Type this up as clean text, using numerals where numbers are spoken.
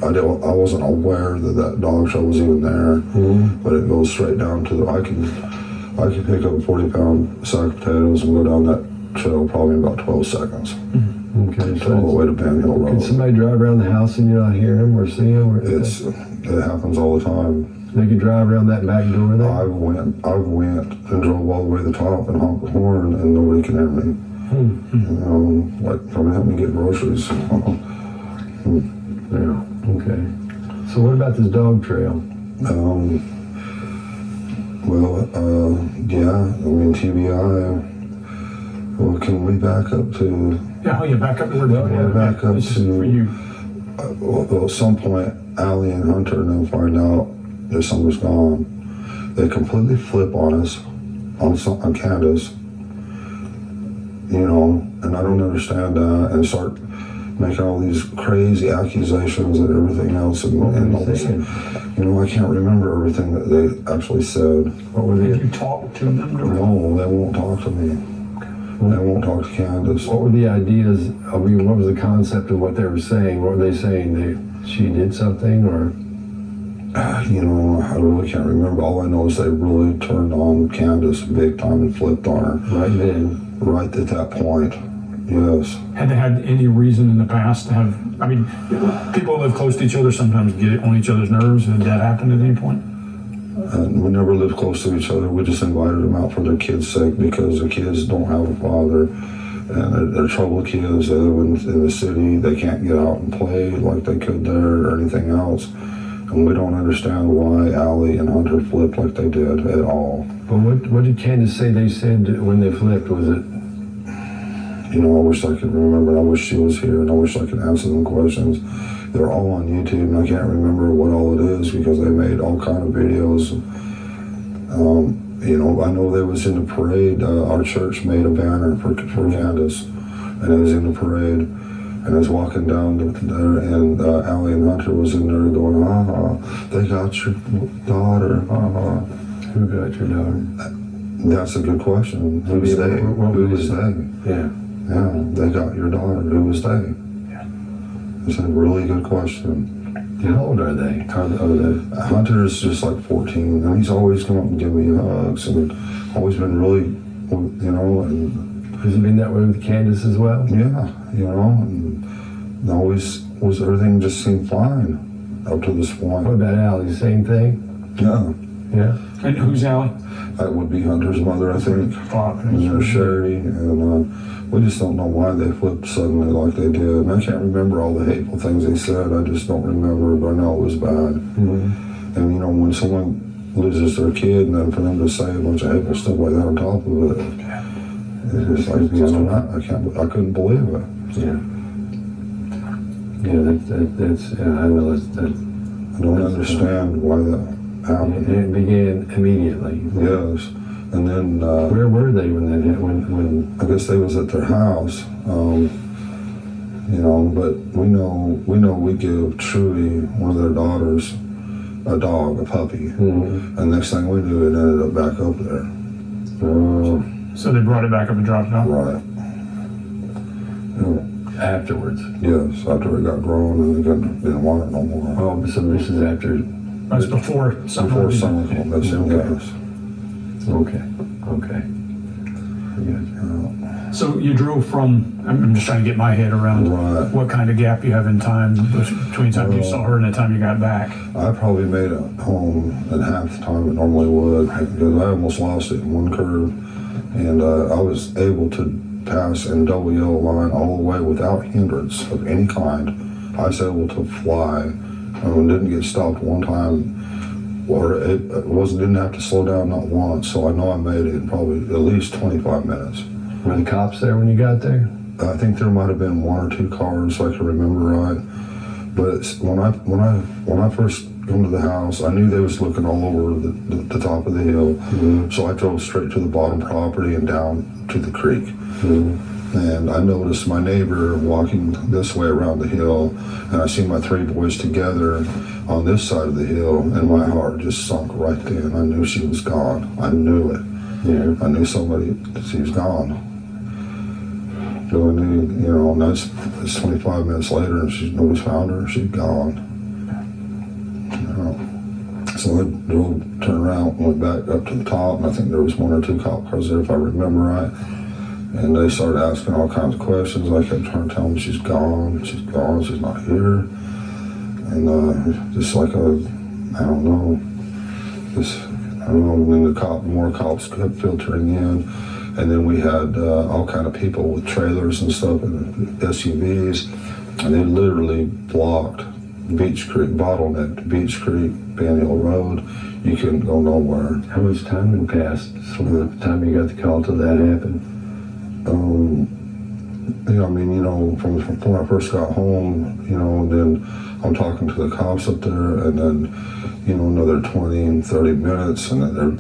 I wasn't aware that dog trail was even there, but it goes straight down to I can pick up a 40-pound sack of potatoes and go down that trail probably in about 12 seconds. Okay, so all the way to Ben Hill Road. Can somebody drive around the house and you not hear him or see him? Or It happens all the time. They can drive around that back door there? I've went and drove all the way to the top and honked the horn and nobody can hear me. Like come and help me get groceries. Yeah, okay. So what about this dog trail? Yeah, I mean, TBI, well, can we back up to... Yeah, back up to where we're back up this to... is for you. Well, at some point, Allie and Hunter and then find out that someone's gone. They completely flip on us, on Candus, and I don't understand that, and start making all these crazy accusations and everything else, and all this. I can't remember everything that they actually said. What were they? Did you talk to them? No, they won't talk to me. They won't talk to Candus. What were the ideas? What was the concept of what they were saying? What were they saying? She did something, or? I really can't remember. All I know is they really turned on Candus big time and flipped on her. Right then. Right at that point. Yes. Had they had any reason in the past to have, I mean, people who live close to each other sometimes get on each other's nerves. Had that happened at any point? And we never lived close to each other. We just invited them out for their kids' sake because the kids don't have a father. And they're troubled kids. They live in the city. They can't get out and play like they could there or anything else. And we don't understand why Allie and Hunter flipped like they did at all. But what did Candus say they said when they flipped? Was it? I wish I could remember. I wish she was here, and I wish I could answer them questions. They're all on YouTube, and I can't remember what all it is because they made all kind of videos. I know they was in the parade. Our church made a banner for Candus, and it was in the parade, and I was walking down there, and Allie and Hunter was in there going, they got your daughter, Who got your daughter? That's a good question. Who was they? Who was they? Yeah. Yeah, they got your daughter. Who was they? Yeah. It's a really good question. How old are they? Hunter's just like 14, and he's always come up and give me hugs, and always been really, and... Has it been that way with Candus as well? Yeah, and always was, everything just seemed fine up to this point. What about Allie? Same thing? Yeah. Yeah. And who's Allie? That would be Hunter's mother, I think. Father. Sherry, and we just don't know why they flipped suddenly like they did. And I can't remember all the hateful things they said. I just don't remember, but I know it was bad. And when someone loses their kid, and then for them to say a bunch of hateful stuff like that on top of it, it's just like, I couldn't believe it. Yeah. Yeah, that's I know that. I don't understand why that happened. It began immediately. Yes. And then where were they when that hit? When I guess they was at their house, but we know we give Trudy, one of their daughters, a dog, a puppy, and next thing we knew, it ended up back up there. So they brought it back up and dropped it off? Right. Afterwards? Yes, after it got grown and they didn't want it no more. Oh, so this is after? That's before someone came missing, yes. Okay. So you drove from, I'm just trying to get my head around what kind of gap you have in time between the time you saw her and the time you got back. I probably made it home in half the time it normally would because I almost lost it in one curve, and I was able to pass in double yellow line all the way without hindrance of any kind. I was able to fly and didn't get stopped one time, or didn't have to slow down not once, so I know I made it in probably at least 25 minutes. Were the cops there when you got there? I think there might have been one or two cars, so I can remember right. But when I first come to the house, I knew they was looking all over the top of the hill. So I drove straight to the bottom property and down to the creek. And I noticed my neighbor walking this way around the hill, and I seen my three boys together on this side of the hill, and my heart just sunk right then. I knew she was gone. I knew it. Yeah. I knew she was gone. So I knew, and it's 25 minutes later, and nobody's found her. She's gone. So I drove, turned around, went back up to the top, and I think there was 1 or 2 cop cars there, if I remember right. And they started asking all kinds of questions. I kept trying to tell them she's gone, she's not here. And just like I don't know, and then more cops kept filtering in. And then we had all kind of people with trailers and stuff and SUVs, and they literally blocked Beach Creek, bottlenecked Beach Creek, Pan Hill Road. You couldn't go nowhere. How much time had passed from the time you got the call to that happened? From when I first got home, then I'm talking to the cops up there, and then, another 20 and 30 minutes, and then